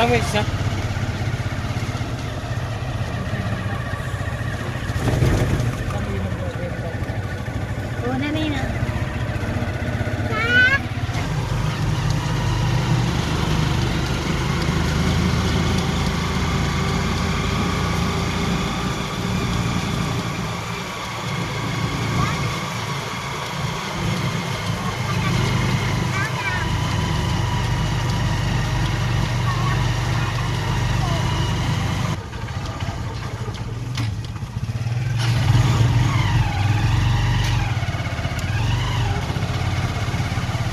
Tama siya. Oo na na.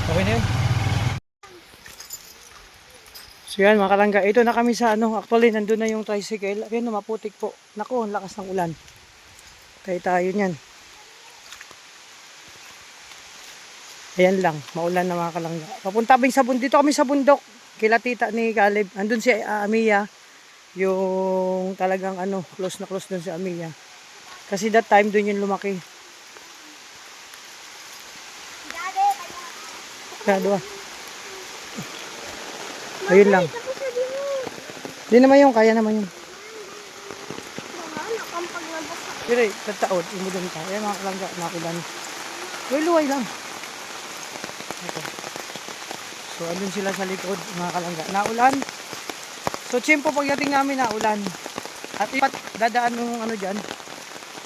Okay na yun. So yan mga kalangga, ito na kami sa ano, actually nandun na yung tricycle. Ayun, maputik po. Naku, ang lakas ng ulan. Kaya tayo niyan. Ayan lang, maulan na mga kalangga. Papunta kami sa bundok, dito kami sa bundok. Kila tita ni Caleb. Andun si Amia. Yung talagang ano, close na close dun si Amia. Kasi that time dun yung lumaki. Kaya ayun lang. Hindi naman yung, kaya naman yun. Pero tataot, imudon ka. Ayan mga kalangga, nakulan. Luway lang. Ito. So, andun sila sa likod, mga kalangga. Naulan. So, tiyempo pagdating namin, naulan. At ipat dadaan nung ano dyan.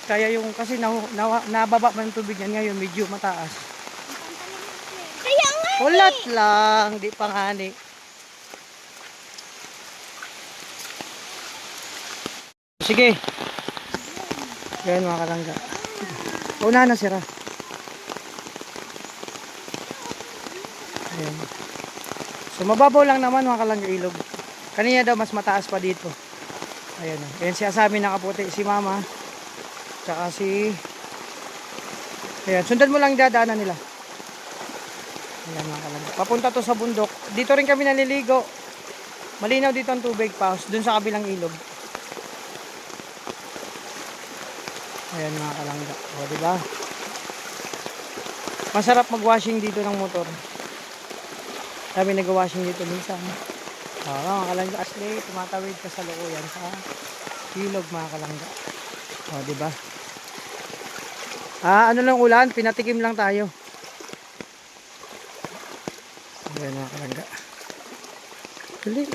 Kaya yung, kasi nababa man yung tubig yan ngayon, medyo mataas. Kaya nga. Ulat lang, di pa nga ni. Sige. Yan mga kalangga. Una na sira. Ayan. So mababaw lang naman mga kalangga ilog. Kanina daw mas mataas pa dito. Ayan o. Ayan siya sa amin nakaputi. Si mama. Tsaka si... Ayan. Sundan mo lang dadaanan nila. Ayan mga kalangga. Papunta to sa bundok. Dito rin kami naliligo. Malinaw dito ang tubig pa. Dun sa kabilang ilog. Ayan mga kalangga. O diba? Masarap mag-washing dito ng motor. Kami nag-washing dito minsan. Mga kalangga. Ashley, tumatawid ka sa lukuyan sa ilog mga kalangga. O diba? Ano lang ulan? Pinatikim lang tayo. Ayan mga kalangga. Huli.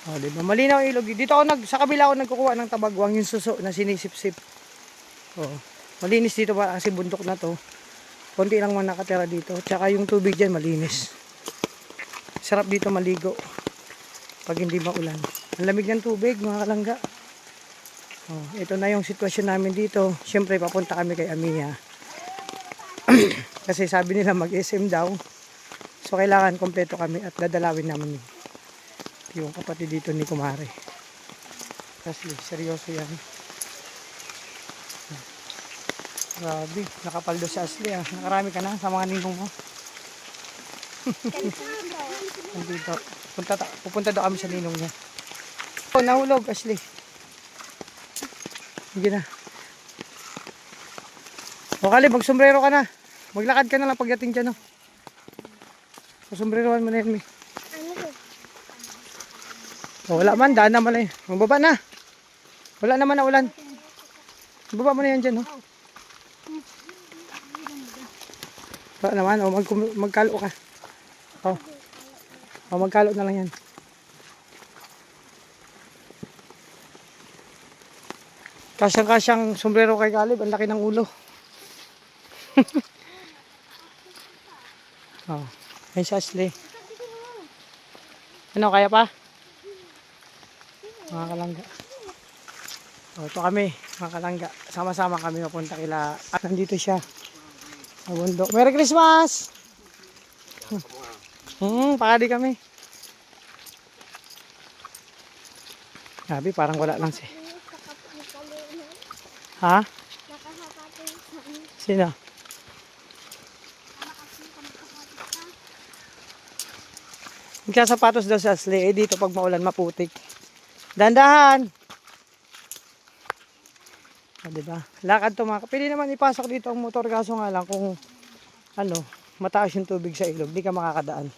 O diba? Malinaw ang ilog. Dito ako sa kabila ako nagkukuha ng tabagwang, yung suso na sinisip-sip. O. Malinis dito pa kasi bundok na to. Konti lang man nakatira dito. Tsaka yung tubig dyan malinis. Sarap dito maligo. Pag hindi maulan. Ang lamig ng tubig mga kalangga. O, ito na yung sitwasyon namin dito. Siyempre papunta kami kay Amia. Kasi sabi nila mag-SM daw. So kailangan kompleto kami at dadalawin namin yung kapatid dito ni Kumare. Kasi seryoso yan. Grabe, nakapaldo si Ashley ah. Nakarami ka na sa mga ninong mo. Nandito. Pupunta daw kami sa ninong niya. Oh, nahulog Ashley. Hindi na. O Kali, magsombrero ka na. Maglakad ka na lang pagdating dyan. Oh. Sombreroan mo na yan, May. Oh, wala man, daan naman eh. Magbaba na. Wala naman na ulan. Magbaba mo na yan dyan. Oh. Wala naman, oh, magkalo ka. Oh. Oh, magkalo na lang yan. Kasyang-kasyang sombrero kay Caleb, ang laki ng ulo. Oh, ayun si Ashley. Ano, kaya pa? Mga kalangga. Oh, ito kami, mga kalangga. Sama-sama kami mapunta kila. At nandito siya. Sa bundok. Merry Christmas! Pakadi kami. Sabi, parang wala lang siya. Ha? Sino? Magkasapatos daw sa Ashley. Eh, dito pag maulan, maputik. Dandahan! O, diba? Lakad to mga. Pwede naman ipasok dito ang motor. Kaso nga lang kung ano, mataas yung tubig sa ilog. Di ka makakadaan.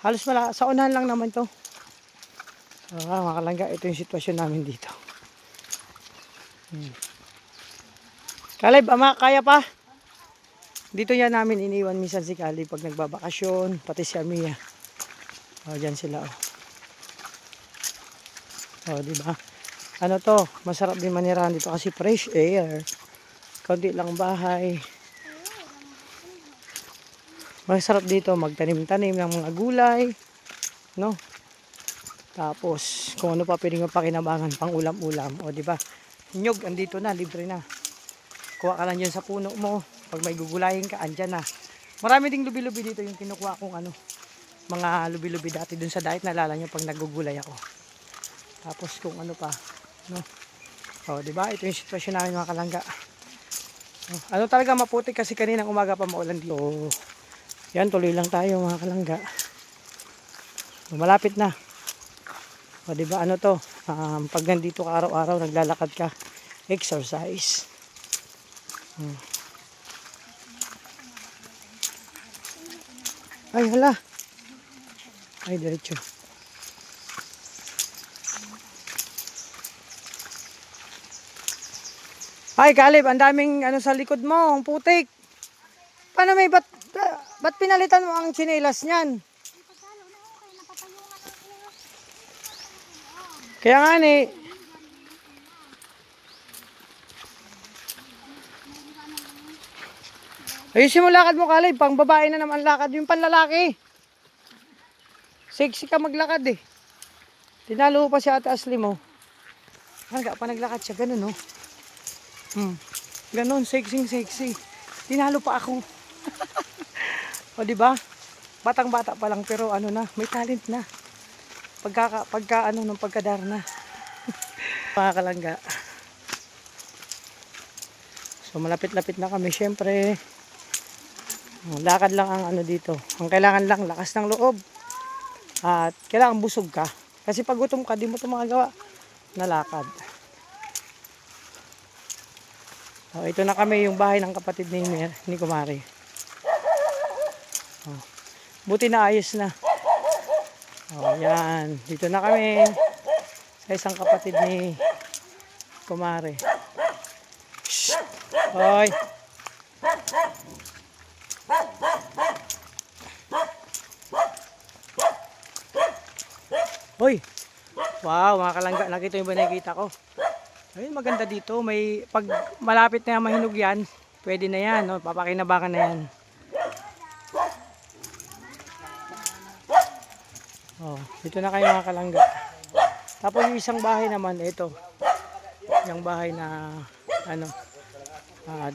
Halos sa unahan lang naman to. Mga kalangga, ito yung sitwasyon namin dito. Caleb, ama, kaya pa? Dito yan namin iniwan minsan si Caleb pag nagbabakasyon, pati si Amia. Diyan sila. Di ba? Ano to, masarap din manirahan dito kasi fresh air. Kaunti lang bahay. Masarap dito magtanim-tanim ng mga gulay, no? Tapos kung ano pa pwedeng mapakinabangan pang ulam-ulam, di ba? Nyog andito na, libre na. Kuha ka lang dyan sa puno mo. Pag may gugulayin ka, andyan na. Marami ding lubi-lubi dito yung kinukuha kong mga lubi-lubi dati dun sa diet, nalala nyo pag nagugulay ako. Tapos kung ano pa, no? Di ba? Ito yung sitwasyon namin mga kalangga. Ano talaga maputik kasi kaninang umaga pa maulan dito. Yan, tuloy lang tayo mga kalangga. Malapit na. Di ba ano to? Pag nandito ka araw-araw, naglalakad ka, exercise. Ay, hala. Ay, diretso. Ay, Caleb, ang daming sa likod mo, ang putik. Paano ba't pinalitan mo ang tsinelas niyan? Kaya nga ni. Ayusin mo lakad mo, Caleb. Pang babae na naman lakad. Yung panlalaki. Sexy ka maglakad eh. Tinalo pa si Ate Asli mo. Hangga pa naglakad siya. Ganun, no? Ganun, sexy. Tinalo pa ako. Diba? Batang-bata pa lang pero may talent na. Nung pagkadar na. Mga kalangga. So malapit-lapit na kami. Syempre, lakad lang ang dito. Ang kailangan lang, lakas ng loob. At kailangan busog ka. Kasi pag gutom ka, di mo ito magagawa na lakad. Ito na kami yung bahay ng kapatid ni Kumari. Buti na ayos na. Yan. Dito na kami sa isang kapatid ni Kumari. Shhh! Hoy! Hoy! Wow, mga kalangga, nakita yung ba nakikita ko? Ayun, maganda dito. Pag malapit na mahinog yan, pwede na yan. No? Papakinabangan na yan. Dito na kayo mga kalangga. Tapos yung isang bahay naman, ito. Yung bahay na,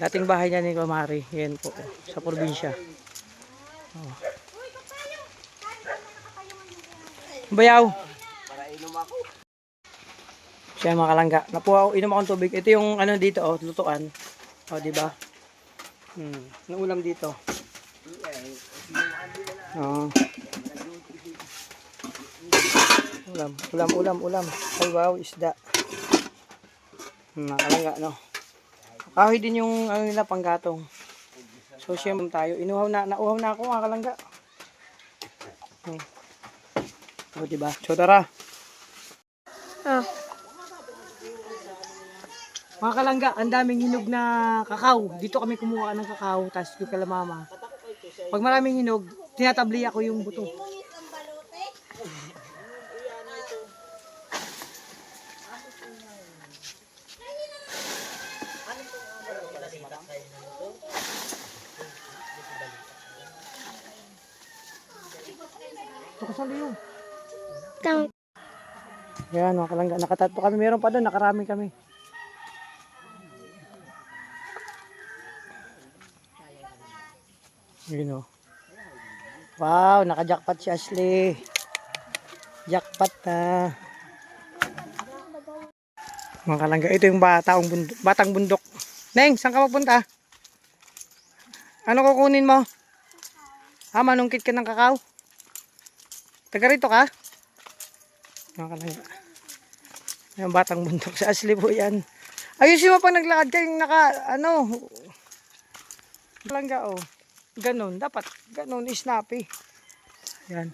dating bahay niya ni Kumari. Yan po, sa probinsya. Bayaw. Siya mga kalangga. Napuha, inom akong tubig. Ito yung dito, lutuan. Di ba? Ang ulam dito. Ulam. Ay wow, isda. Mga kalangga, no? Kahoy din yung nila panggatong. So siyempre tayo. Nauhaw na ako mga kalangga. Di ba? So tara. Mga kalangga, ang daming hinog na kakao. Dito kami kumuha ng kakao, tapos yung kalamama. Pag maraming hinog, tinatabli ako yung buto. Kasali yun. Yan mga kalangga, nakatatlo kami. Meron pa doon, nakarami kami. Yun o. Wow, naka-jackpot si Ashley. Jackpot na. Mga kalangga, ito yung batang bundok. Neng, saan ka magpunta? Ano kukunin mo? Manungkit ka ng kakao? Taga rito ka? Mga kalangga. Yung batang bundok si Ashley po yan. Ayusin mo pag naglakad ka yung kalangga o. Ganon, dapat ganon, snappy. Yan.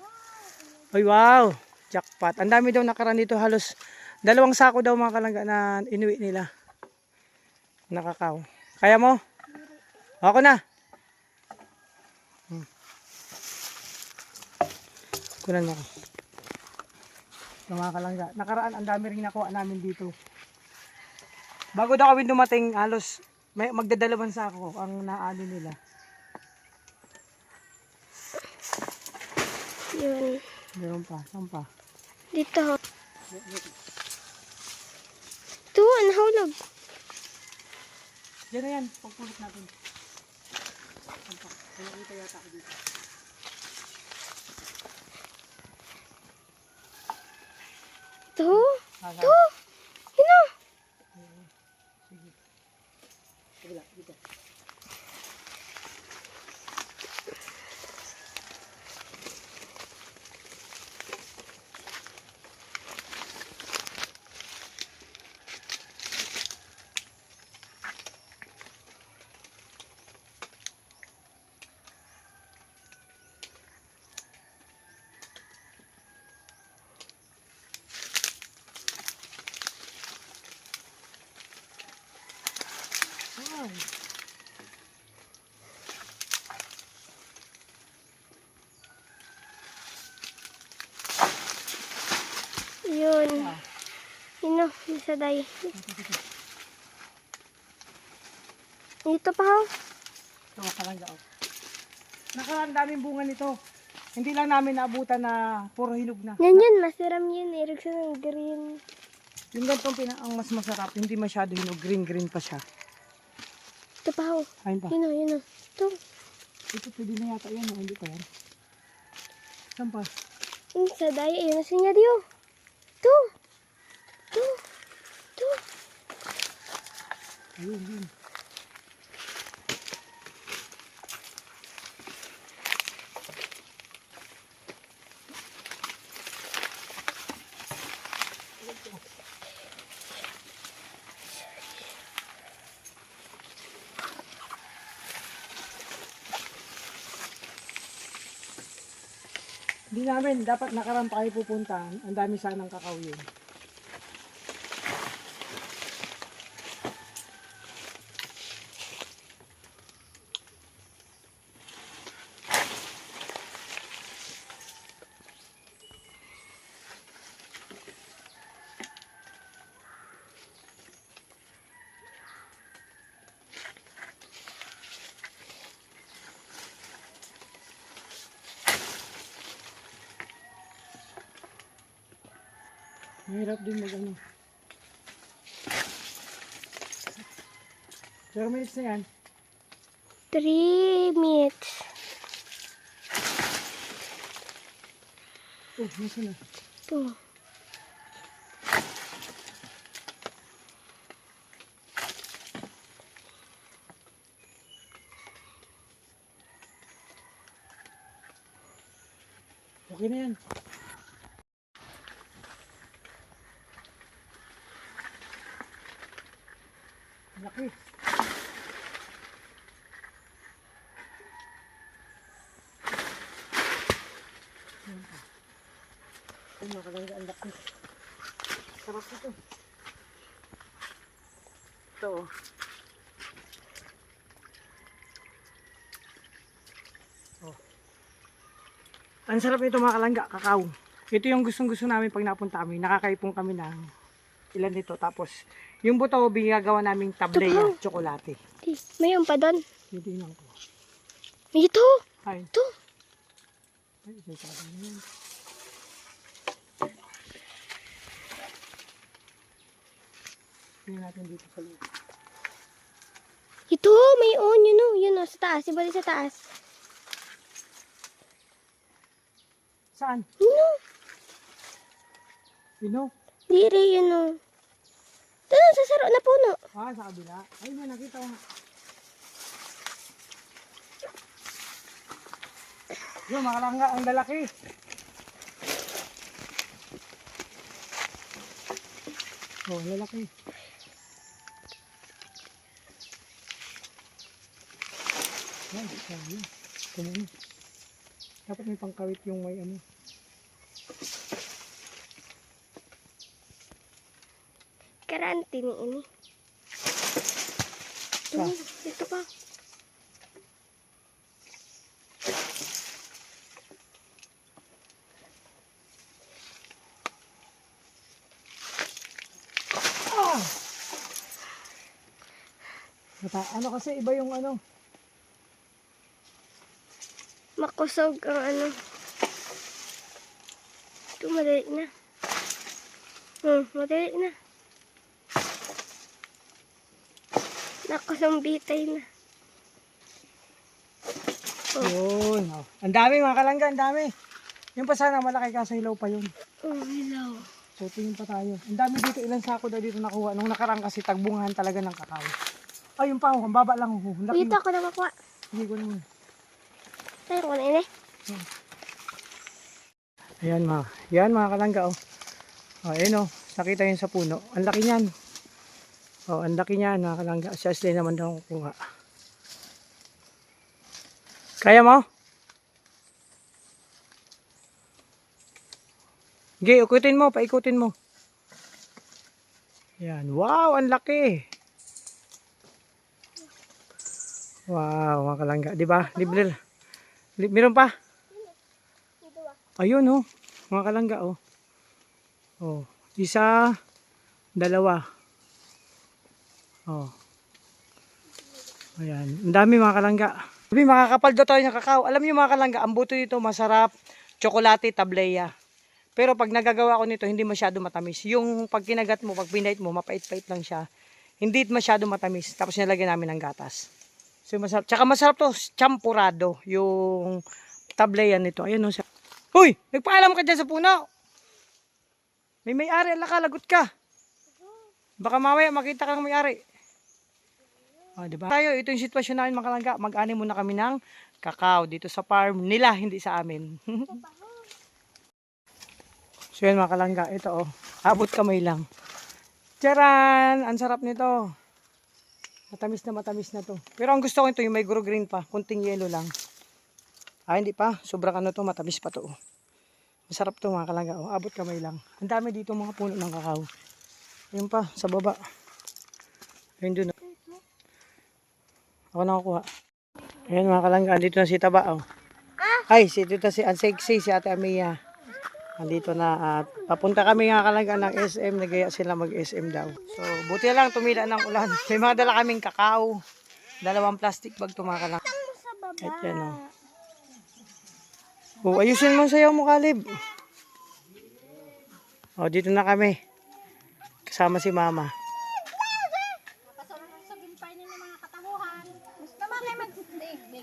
Ay, wow. Jackpot. Ang dami daw nakaraan dito. Halos 2 sako daw mga kalangga na inuwi nila. Nakakaw. Kaya mo? Ako na. Kunan mo ako. Ito mga kalangga. Nakaraan, ang dami rin nakuha namin dito. Bago daw kami dumating, halos magdadalawang sako ang naano nila. Yun. Meron pa. Saan pa? Dito. Ito, nahulog. Diyan na yan. Pagpulot natin. Saan pa? Nakita yata ako dito. Ito. Saan? Ito. Yun o. Sige. Kabila, dito. Wow. Yun. Ah. Yun o. Nasa day. Dito pa ho. Ito, kalangga. Nakaraan daming bunga nito. Hindi lang namin naabutan na puro hinog na. Yan yun. Masiram yun. Irigsan ng green. Yung ganitong ang mas masarap, hindi masyado hinog, green pa siya. Ito pa ho. Ayun pa. Yun o. Yun o. Ito. Ito pwede na yata yan, hindi pa yan. Saan pa? Yung sa day. Ayun. Nasa niya diyo. Ito. Ito. Ito. Ayun, yun. Hindi namin, dapat nakaraan pa kayo pupunta. Ang dami sanang kakao yun. Mahirap din mag-ano. 0 minutes na yan. 3 minutes. Oh, nasa na. Ito. Okay na yan. Laki. Ay, makalangga ang laki. Sarap ito. Ito. Oh. Ang sarap nito mga kalangga, kakao. Ito yung gustong-gusto namin pag napunta kami. Nakakaipong kami ng ilan dito. Tapos, yung buto, bigagawa naming tableya, tsokolate. May pa doon. Hindi lang ko. May ito. Ay. Ito. Ay, may sarap na yan. Tingnan natin dito sa loob. Ito. May on. Yun o. Yun o. Sa taas. Ibalik sa taas. Saan? Yun o. Pino? Diri yun o. Doon sa saro na puno. Ah, sa kabila. Ay, may nakita ko nga. Yung makalangga, ang lalaki. Oh, lalaki. Ay, sabi. Tumuli. Dapat may pangkawit yung may ano. Karante ni ini. Sa? Dito pa. Ano kasi iba yung ano. Makusog ang ano. Ito, madali na. Madali na. Nakusong bitay na. Yun. Oh. Ang dami mga kalangga, ang dami. Yung pa sana malaki kaso hilaw pa yun. Hilaw. So tingin pa tayo. Ang dami dito, ilang sako daw dito nakuha. Nung nakarang kasi tagbungahan talaga ng kakao. Ay, yung pa, ang baba lang. Ang laki. Dito ako na makuha. Hindi ko naman. Tayo ko na ini. Ayan mga kalangga. Oh. Oh, ayun oh. Nakita yun sa puno. Ang laki niyan. Oh, ang laki niyan mga kalangga. Si Ashley naman daw kukuha. Kaya mo? Okay, ikutin mo. Paikutin mo. Ayan. Wow, ang laki. Wow, mga kalangga. Diba? Libre. Meron pa? Ayun oh. Mga kalangga oh. Oh. Isa. Dalawa. Oh. Ayan. Ang dami mga kalangga. Sabi, makakapal daw tayo ng kakao. Alam niyo mga kalangga, ang buto dito masarap. Tsokolate, tableya. Pero pag nagagawa ko nito, hindi masyado matamis. Yung pag kinagat mo, pag pinait mo, mapait-pait lang siya. Hindi masyado matamis. Tapos nilagyan namin ng gatas. So masarap. Tsaka masarap to, champurado. Yung tableya nito. Ayun o siya. Uy! Nagpaalam ka dyan sa puno. May-ari, alaka, lagot ka. Baka mamaya makita kang may-ari. O, diba? Tayo, ito yung sitwasyon namin mga kalangga. Mag-ani muna kami ng kakao dito sa farm nila, hindi sa amin. So yun mga kalangga, ito oh. Abot kamay lang. Tcharan! Ang sarap nito. Matamis na to. Pero ang gusto ko ito yung may green pa. Kunting yelo lang. Ah, hindi pa. Sobrang ano to, matamis pa to. Masarap to mga kalangga. Oh, abot kamay lang. Ang dami dito mga puno ng kakao. Ayun pa, sa baba. Ayun dun. Ako nakakuha. Ayun mga kalangga, andito na si Taba. Oh. Ay, dito si Ansexy, si Ate Amia. Andito na at papunta kami nga kalangga ng SM. Nagaya sila mag-SM daw. So, buti lang tumila ng ulan. May mga dala kaming kakao. 2 plastic bag tumakalangga. At yan oh. Oh, ayusin mo sayaw mo, Kalib. Oh, dito na kami. Kasama si Mama.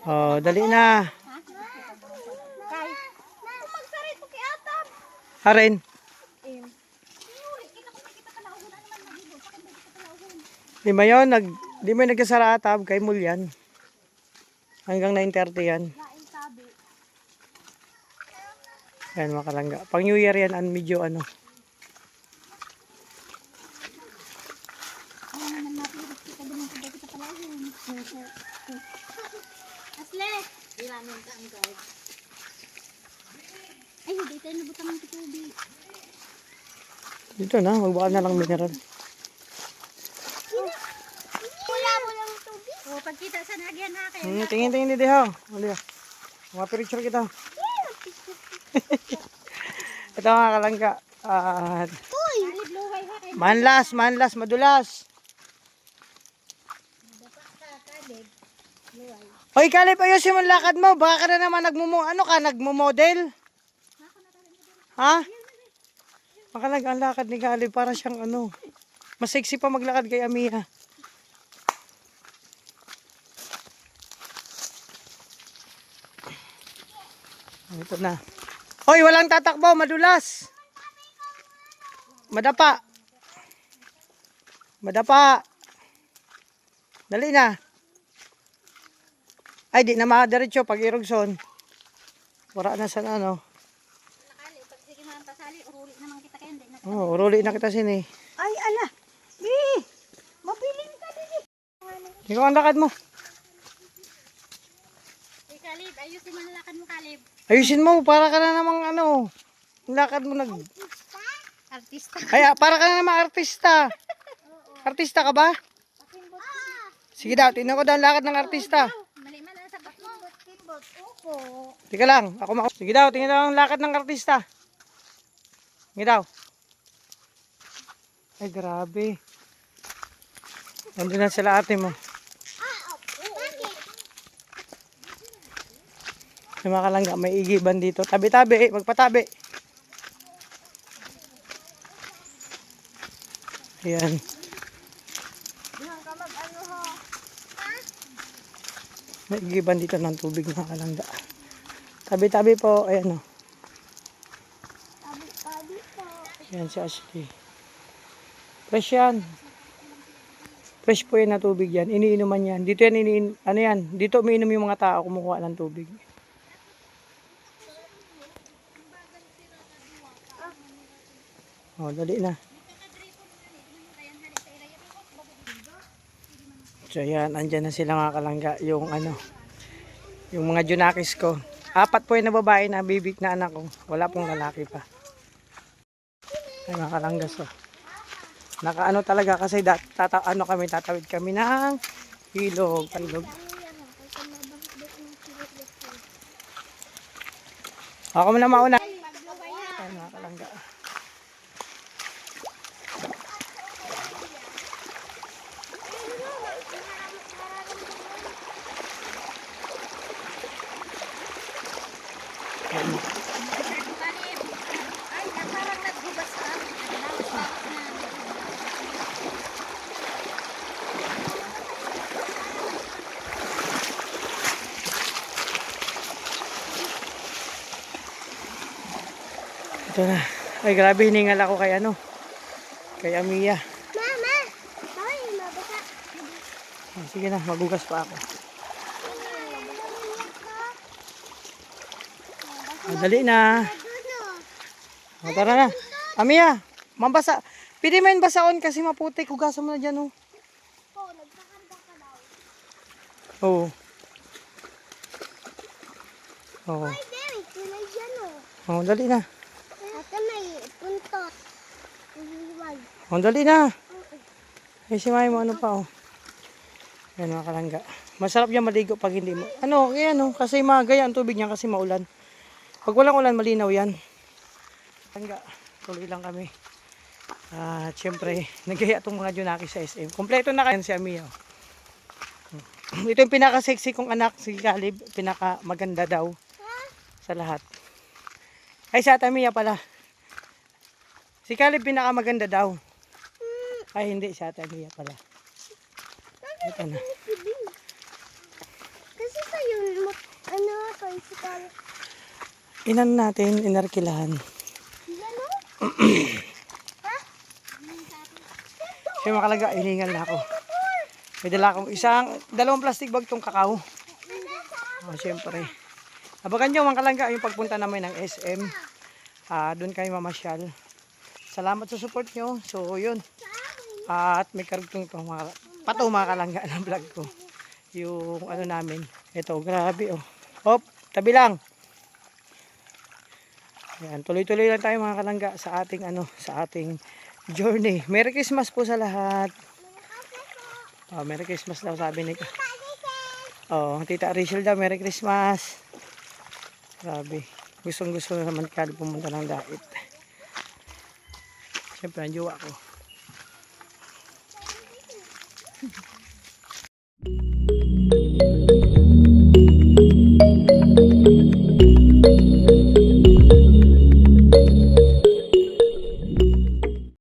Oh, dali na. Harin. Di ba yun? Di ba nagkasara atab kay Mulyan? Hanggang 9:30 yan. Yan mga kalangga. Pang New Year yan, medyo ano. Asle! Ilamin ka ang guard. Ay, hindi tayo nabutang ng tubig. Dito na, magbaka na lang mineral. Wala mo lang tubig. O, pagkita sa nagyan natin. Tingin dito ha. Mga picture kita. Ito mga kalangga. Uy! Manlas, madulas. Hoy Kalib, ayusin mo ang lakad mo. Baka ka na naman nagmo-model? Ha? Makalag ang lakad ni Kalib para siyang ano. Mas sexy pa maglakad kay Amia. Ito na. Hoy, walang tatakbo, madulas. Madapa. Dali na. Ay, di na makadiretso pag irugson. Wala na sa ano. Oh, uruli na kita sini. Ay, ala. Mabiling ka din. Ikaw ang lakad mo. Kalib, ayusin mo ang lakad mo, Kalib. Ayusin mo, para ka na namang ano. Ang lakad mo Artista. Ay, para ka na namang artista. Artista ka ba? Sige daw, tingnan ko daw ang lakad ng artista. Tika lang, Sige daw, tingnan daw ang lakad ng artista. Sige daw. Ay, grabe. Nandun na sila ate mo. May mga kalangga, may igiban dito. Tabi-tabi, magpatabi. Ayan. May igiban dito ng tubig mga kalangga. Tabi-tabi po, ayan o. Ayan si Ashley. Fresh yan. Fresh po yan na tubig yan. Iniinuman yan. Dito yan, ano yan? Dito umiinom yung mga tao kumukuha ng tubig. Oh, dali na. So yan, andyan na sila mga kalangga. Yung ano, yung mga junakis ko. 4 po yung na babae na bibig na anak ko. Wala pong lalaki pa. Ay mga kalangga so. Nakaano talaga kasi tatawid kami ng ilog. Ako muna mauna. Ay mga kalangga. Ito na. Ay grabe, hiningal ako kay ano. Kay Amiya. Mama! Ay, mabasa. Sige na, magugas pa ako. Dali na. O, tara na. Amiya, mabasa. Pili mo yung basaon kasi maputik. Hugasan mo na dyan, oh. Oh, nagkakarga ka daw. Oo. Oo. Ay, Derek, tulay dyan, oh. Oh, dali na. Ate, may puntot. Huwag. Oh, dali na. Ay, si Mami mo ano pa, oh. Yan mga kalangga. Masarap yan maligo pag hindi mo. Ano, yan, oh. Kasi magaya ang tubig niya kasi maulan. Pag walang ulan, malinaw yan. Kalangga, tuloy lang kami. At syempre, nagaya itong mga junaki sa SM. Kompleto na kayo si Amiya. Ito yung pinaka-sexy kong anak, si Caleb. Pinaka-maganda daw sa lahat. Ay, sa Amiya pala. Si Caleb pinaka-maganda daw. Ay, hindi, si Amiya pala. Ito na. Kasi sa'yo, ano, tricycle. Inan natin, inarkilahan. Yan, oh. Siya makalaga, hiningal na ako. May dala akong dalawang plastic bag tong kakao. Oh, siyempre. Abagan nyo mga kalangga yung pagpunta namin ng SM. Doon kayo mamasyal. Salamat sa support nyo. So yun. At may karugtong to mga kalangga ng vlog ko. Yung ano namin. Ito, grabe oh. Hop, tabi lang. Yan, tuloy-tuloy lang tayo mga kalangga sa ating journey. Merry Christmas po sa lahat. Oh, Merry Christmas daw sabi ni Oh, Tita Rachel daw, Merry Christmas. Grabe. Gustong-gusto na naman Kali pumunta ng dait. Siyempre, ang jowa ko.